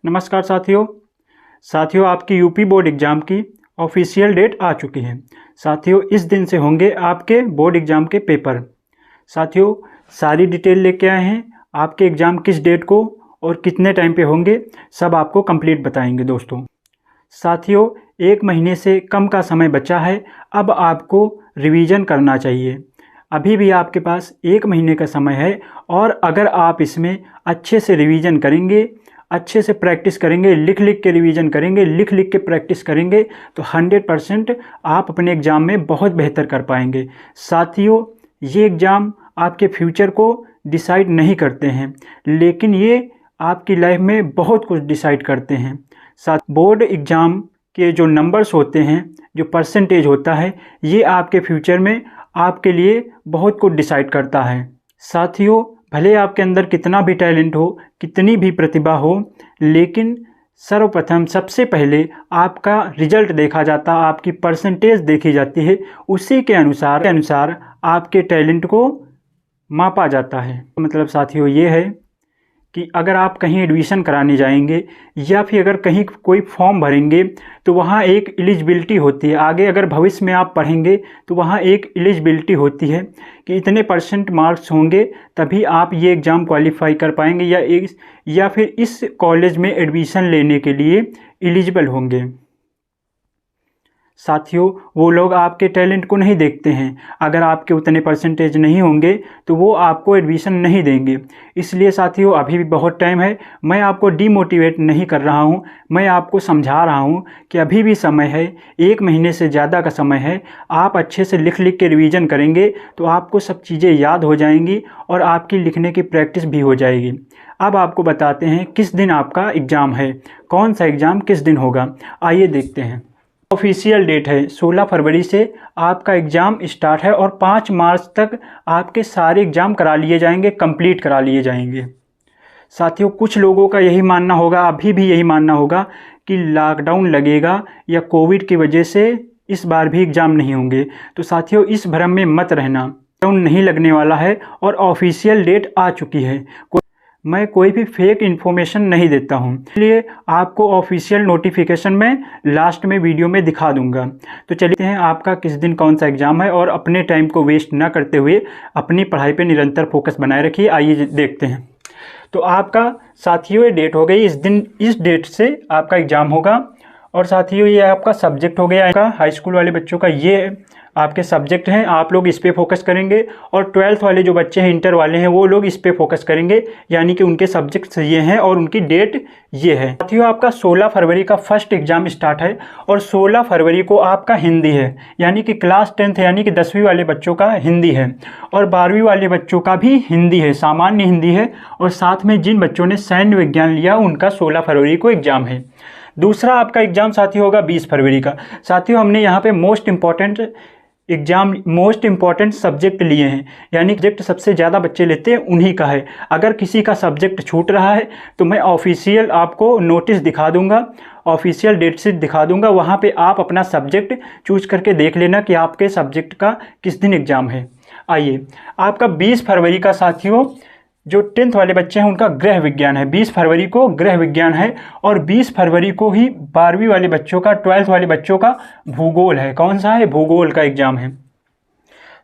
नमस्कार साथियों आपकी यूपी बोर्ड एग्ज़ाम की ऑफिशियल डेट आ चुकी है। साथियों, इस दिन से होंगे आपके बोर्ड एग्ज़ाम के पेपर। साथियों, सारी डिटेल लेके आए हैं। आपके एग्ज़ाम किस डेट को और कितने टाइम पे होंगे, सब आपको कंप्लीट बताएंगे दोस्तों। साथियों, 1 महीने से कम का समय बचा है। अब आपको रिवीजन करना चाहिए। अभी भी आपके पास 1 महीने का समय है और अगर आप इसमें अच्छे से रिवीजन करेंगे, अच्छे से प्रैक्टिस करेंगे, लिख लिख के रिवीजन करेंगे, लिख लिख के प्रैक्टिस करेंगे, तो 100% आप अपने एग्ज़ाम में बहुत बेहतर कर पाएंगे। साथियों, ये एग्ज़ाम आपके फ्यूचर को डिसाइड नहीं करते हैं, लेकिन ये आपकी लाइफ में बहुत कुछ डिसाइड करते हैं। साथ बोर्ड एग्ज़ाम के जो नंबर्स होते हैं, जो परसेंटेज होता है, ये आपके फ्यूचर में आपके लिए बहुत कुछ डिसाइड करता है। साथियों, भले आपके अंदर कितना भी टैलेंट हो, कितनी भी प्रतिभा हो, लेकिन सर्वप्रथम सबसे पहले आपका रिजल्ट देखा जाता, आपकी परसेंटेज देखी जाती है। उसी के अनुसार आपके टैलेंट को मापा जाता है। मतलब साथियों ये है कि अगर आप कहीं एडमिशन कराने जाएंगे या फिर अगर कहीं कोई फॉर्म भरेंगे तो वहाँ एक एलिजिबिलिटी होती है। आगे अगर भविष्य में आप पढ़ेंगे तो वहाँ एक एलिजिबिलिटी होती है कि इतने % मार्क्स होंगे तभी आप ये एग्ज़ाम क्वालिफाई कर पाएंगे या फिर इस कॉलेज में एडमिशन लेने के लिए एलिजिबल होंगे। साथियों, वो लोग आपके टैलेंट को नहीं देखते हैं। अगर आपके उतने % नहीं होंगे तो वो आपको एडमिशन नहीं देंगे। इसलिए साथियों, अभी भी बहुत टाइम है। मैं आपको डीमोटिवेट नहीं कर रहा हूँ, मैं आपको समझा रहा हूँ कि अभी भी समय है, 1 महीने से ज़्यादा का समय है। आप अच्छे से लिख लिख के रिवीजन करेंगे तो आपको सब चीज़ें याद हो जाएंगी और आपकी लिखने की प्रैक्टिस भी हो जाएगी। अब आपको बताते हैं किस दिन आपका एग्ज़ाम है, कौन सा एग्ज़ाम किस दिन होगा। आइए देखते हैं। ऑफिशियल डेट है 16 फरवरी से आपका एग्ज़ाम स्टार्ट है और 5 मार्च तक आपके सारे एग्ज़ाम करा लिए जाएंगे, कंप्लीट करा लिए जाएंगे। साथियों, कुछ लोगों का यही मानना होगा, अभी भी यही मानना होगा कि लॉकडाउन लगेगा या कोविड की वजह से इस बार भी एग्ज़ाम नहीं होंगे। तो साथियों, इस भ्रम में मत रहना, लॉकडाउन नहीं लगने वाला है और ऑफिशियल डेट आ चुकी है। मैं कोई भी फेक इन्फॉर्मेशन नहीं देता हूँ, इसलिए आपको ऑफिशियल नोटिफिकेशन में लास्ट में वीडियो में दिखा दूंगा। तो चलिए हैं आपका किस दिन कौन सा एग्ज़ाम है और अपने टाइम को वेस्ट ना करते हुए अपनी पढ़ाई पे निरंतर फोकस बनाए रखिए। आइए देखते हैं। तो आपका साथियों ये डेट हो गई, इस डेट से आपका एग्ज़ाम होगा। और साथियों, ये आपका सब्जेक्ट हो गया। आपका हाई स्कूल वाले बच्चों का ये आपके सब्जेक्ट हैं, आप लोग इस पे फोकस करेंगे। और 12th वाले जो बच्चे हैं, इंटर वाले हैं, वो लोग इस पे फोकस करेंगे, यानी कि उनके सब्जेक्ट्स ये हैं और उनकी डेट ये है। साथियों, आपका 16 फरवरी का फर्स्ट एग्ज़ाम स्टार्ट है और 16 फरवरी को आपका हिंदी है, यानी कि क्लास 10th यानी कि 10वीं वाले बच्चों का हिंदी है और 12वीं वाले बच्चों का भी हिंदी है, सामान्य हिंदी है। और साथ में जिन बच्चों ने सैन्य विज्ञान लिया उनका 16 फरवरी को एग्ज़ाम है। दूसरा आपका एग्ज़ाम साथियों होगा 20 फरवरी का। साथियों, हमने यहाँ पे मोस्ट इम्पॉर्टेंट सब्जेक्ट लिए हैं, यानी सब्जेक्ट सबसे ज़्यादा बच्चे लेते हैं उन्हीं का है। अगर किसी का सब्जेक्ट छूट रहा है तो मैं ऑफिशियल आपको नोटिस दिखा दूंगा, ऑफिशियल डेट शीट दिखा दूंगा। वहाँ पे आप अपना सब्जेक्ट चूज करके देख लेना कि आपके सब्जेक्ट का किस दिन एग्ज़ाम है। आइए, आपका 20 फरवरी का साथियों जो 10th वाले बच्चे हैं उनका गृह विज्ञान है। 20 फरवरी को गृह विज्ञान है और 20 फरवरी को ही 12वीं वाले बच्चों का, 12th वाले बच्चों का भूगोल है। कौन सा है? भूगोल का एग्ज़ाम है।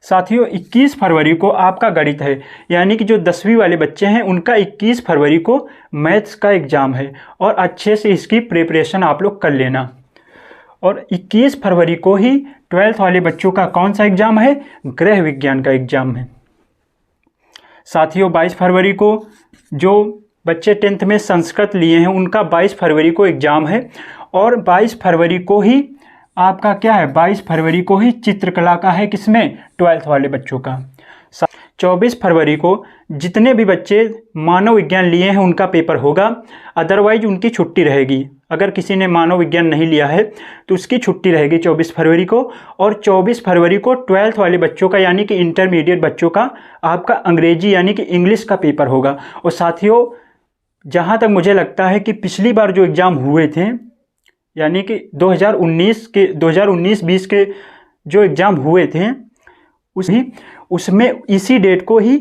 साथियों, 21 फरवरी को आपका गणित है, यानी कि जो 10वीं वाले बच्चे हैं उनका 21 फरवरी को मैथ्स का एग्ज़ाम है और अच्छे से इसकी प्रिपरेशन आप लोग कर लेना। और 21 फरवरी को ही 12th वाले बच्चों का कौन सा एग्ज़ाम है? गृह विज्ञान का एग्ज़ाम है। साथियों, 22 फरवरी को जो बच्चे 10th में संस्कृत लिए हैं उनका 22 फरवरी को एग्ज़ाम है और 22 फरवरी को ही आपका क्या है? 22 फरवरी को ही चित्रकला का है। किसमें? 12th वाले बच्चों का। 24 फरवरी को जितने भी बच्चे मानव विज्ञान लिए हैं उनका पेपर होगा, अदरवाइज उनकी छुट्टी रहेगी। अगर किसी ने मानव विज्ञान नहीं लिया है तो उसकी छुट्टी रहेगी 24 फरवरी को। और 24 फरवरी को 12th वाले बच्चों का, यानी कि इंटरमीडिएट बच्चों का आपका अंग्रेजी यानी कि इंग्लिश का पेपर होगा। और साथियों, जहाँ तक मुझे लगता है कि पिछली बार जो एग्ज़ाम हुए थे, यानी कि 2019-20 के जो एग्ज़ाम हुए थे उसमें इसी डेट को ही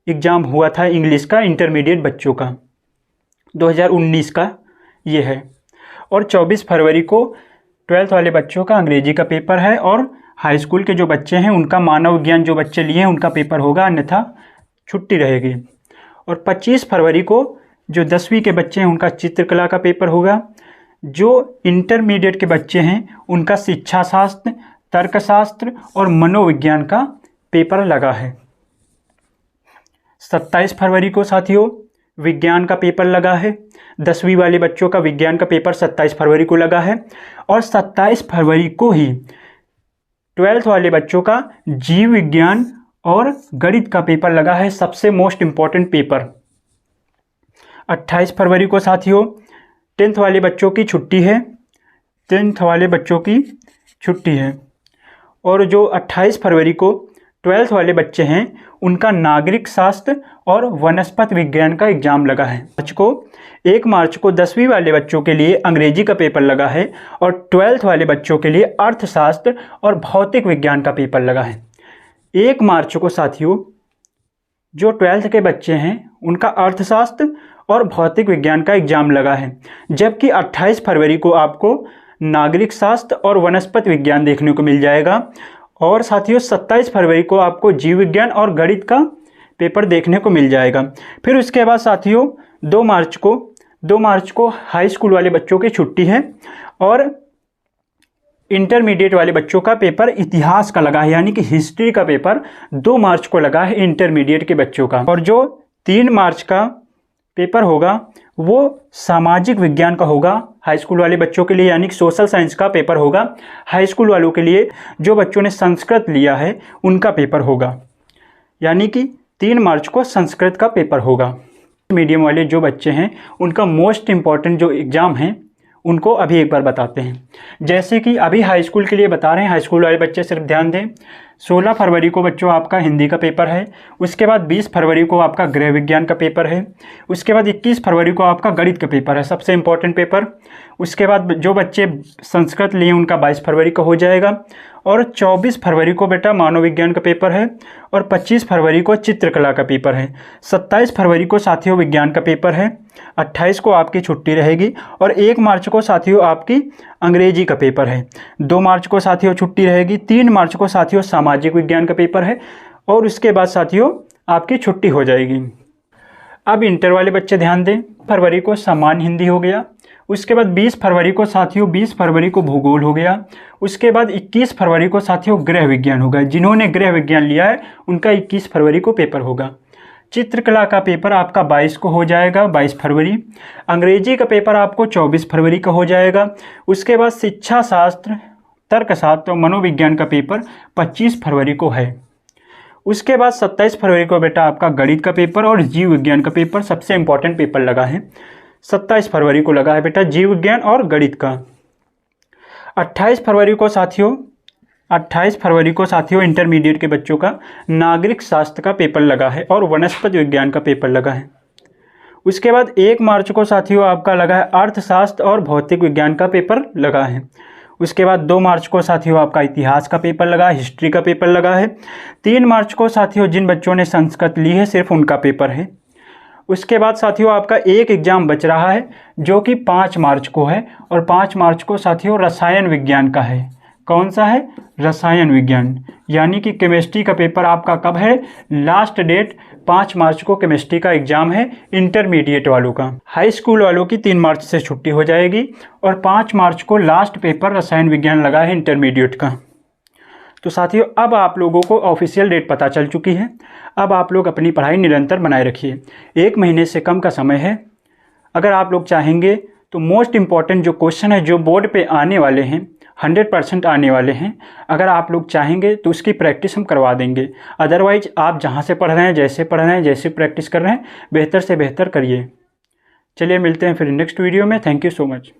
एग्ज़ाम हुआ था इंग्लिश का, इंटरमीडिएट बच्चों का 2019 का। ये है। और 24 फरवरी को 12th वाले बच्चों का अंग्रेजी का पेपर है, और हाई स्कूल के जो बच्चे हैं उनका मानव विज्ञान जो बच्चे लिए हैं उनका पेपर होगा, अन्यथा छुट्टी रहेगी। और 25 फरवरी को जो 10वीं के बच्चे हैं उनका चित्रकला का पेपर होगा। जो इंटरमीडिएट के बच्चे हैं उनका शिक्षा शास्त्र, तर्कशास्त्र और मनोविज्ञान का पेपर लगा है। 27 फरवरी को साथियों विज्ञान का पेपर लगा है। 10वीं वाले बच्चों का विज्ञान का पेपर 27 फरवरी को लगा है। और 27 फरवरी को ही 12th वाले बच्चों का जीव विज्ञान और गणित का पेपर लगा है, सबसे मोस्ट इम्पॉर्टेंट पेपर। 28 फरवरी को साथियों 10th वाले बच्चों की छुट्टी है, 10th वाले बच्चों की छुट्टी है। और जो 28 फरवरी को 12th वाले बच्चे हैं उनका नागरिक शास्त्र और वनस्पति विज्ञान का एग्जाम लगा है। 1 मार्च को 10वीं वाले बच्चों के लिए अंग्रेजी का पेपर लगा है, और 12th वाले बच्चों के लिए अर्थशास्त्र और भौतिक विज्ञान का पेपर लगा है। 1 मार्च को साथियों जो 12th के बच्चे हैं उनका अर्थशास्त्र और भौतिक विज्ञान का एग्जाम लगा है, जबकि 28 फरवरी को आपको नागरिक शास्त्र और वनस्पति विज्ञान देखने को मिल जाएगा। और साथियों 27 फरवरी को आपको जीव विज्ञान और गणित का पेपर देखने को मिल जाएगा। फिर उसके बाद साथियों 2 मार्च को हाई स्कूल वाले बच्चों की छुट्टी है, और इंटरमीडिएट वाले बच्चों का पेपर इतिहास का लगा है, यानी कि हिस्ट्री का पेपर 2 मार्च को लगा है इंटरमीडिएट के बच्चों का। और जो 3 मार्च का पेपर होगा वो सामाजिक विज्ञान का होगा हाई स्कूल वाले बच्चों के लिए, यानी कि सोशल साइंस का पेपर होगा हाई स्कूल वालों के लिए। जो बच्चों ने संस्कृत लिया है उनका पेपर होगा, यानी कि 3 मार्च को संस्कृत का पेपर होगा। मीडियम वाले जो बच्चे हैं उनका मोस्ट इम्पॉर्टेंट जो एग्ज़ाम हैं उनको अभी एक बार बताते हैं। जैसे कि अभी हाई स्कूल के लिए बता रहे हैं, हाई स्कूल वाले बच्चे सिर्फ ध्यान दें। 16 फरवरी को बच्चों आपका हिंदी का पेपर है। उसके बाद 20 फरवरी को आपका गृह विज्ञान का पेपर है। उसके बाद 21 फरवरी को आपका गणित का पेपर है, सबसे इम्पोर्टेंट पेपर। उसके बाद जो बच्चे संस्कृत लिए उनका 22 फरवरी को हो जाएगा। और 24 फरवरी को बेटा मानव विज्ञान का पेपर है, और 25 फरवरी को चित्रकला का पेपर है। 27 फरवरी को साथियों विज्ञान का पेपर है। 28 को आपकी छुट्टी रहेगी, और 1 मार्च को साथियों आपकी अंग्रेजी का पेपर है। 2 मार्च को साथियों छुट्टी रहेगी। 3 मार्च को साथियों सामाजिक विज्ञान का पेपर है, और उसके बाद साथियों आपकी छुट्टी हो जाएगी। अब इंटर वाले बच्चे ध्यान दें, फरवरी को सामान्य हिंदी हो गया। उसके बाद 20 फरवरी को साथियों 20 फरवरी को भूगोल हो गया। उसके बाद 21 फरवरी को साथियों गृह विज्ञान होगा। जिन्होंने गृह विज्ञान लिया है उनका 21 फरवरी को पेपर होगा। चित्रकला का पेपर आपका 22 को हो जाएगा, 22 फरवरी। अंग्रेजी का पेपर आपको 24 फरवरी का हो जाएगा। उसके बाद शिक्षा शास्त्र, तर्कशास्त्र और मनोविज्ञान का पेपर 25 फरवरी को है। उसके बाद 27 फरवरी को बेटा आपका गणित का पेपर और जीव विज्ञान का पेपर, सबसे इम्पोर्टेंट पेपर लगा है। 27 फरवरी को लगा है बेटा जीव विज्ञान और गणित का। 28 फरवरी को साथियों इंटरमीडिएट के बच्चों का नागरिक शास्त्र का पेपर लगा है और वनस्पति विज्ञान का पेपर लगा है। उसके बाद 1 मार्च को साथियों आपका लगा है अर्थशास्त्र और भौतिक विज्ञान का पेपर लगा है। उसके बाद 2 मार्च को साथियों आपका इतिहास का पेपर लगा है, हिस्ट्री का पेपर लगा है। 3 मार्च को साथियों जिन बच्चों ने संस्कृत ली है सिर्फ उनका पेपर है। उसके बाद साथियों आपका एक एग्ज़ाम बच रहा है जो कि 5 मार्च को है, और 5 मार्च को साथियों रसायन विज्ञान का है। कौन सा है? रसायन विज्ञान, यानी कि केमिस्ट्री का पेपर आपका कब है? लास्ट डेट 5 मार्च को केमिस्ट्री का एग्ज़ाम है इंटरमीडिएट वालों का। हाई स्कूल वालों की 3 मार्च से छुट्टी हो जाएगी, और 5 मार्च को लास्ट पेपर रसायन विज्ञान लगा है इंटरमीडिएट का। तो साथियों अब आप लोगों को ऑफिशियल डेट पता चल चुकी है। अब आप लोग अपनी पढ़ाई निरंतर बनाए रखिए। 1 महीने से कम का समय है। अगर आप लोग चाहेंगे तो मोस्ट इम्पॉर्टेंट जो क्वेश्चन है जो बोर्ड पे आने वाले हैं 100% आने वाले हैं, अगर आप लोग चाहेंगे तो उसकी प्रैक्टिस हम करवा देंगे। अदरवाइज आप जहाँ से पढ़ रहे हैं, जैसे पढ़ रहे हैं, जैसे प्रैक्टिस कर रहे हैं, बेहतर से बेहतर करिए। चलिए मिलते हैं फिर नेक्स्ट वीडियो में। Thank you so much.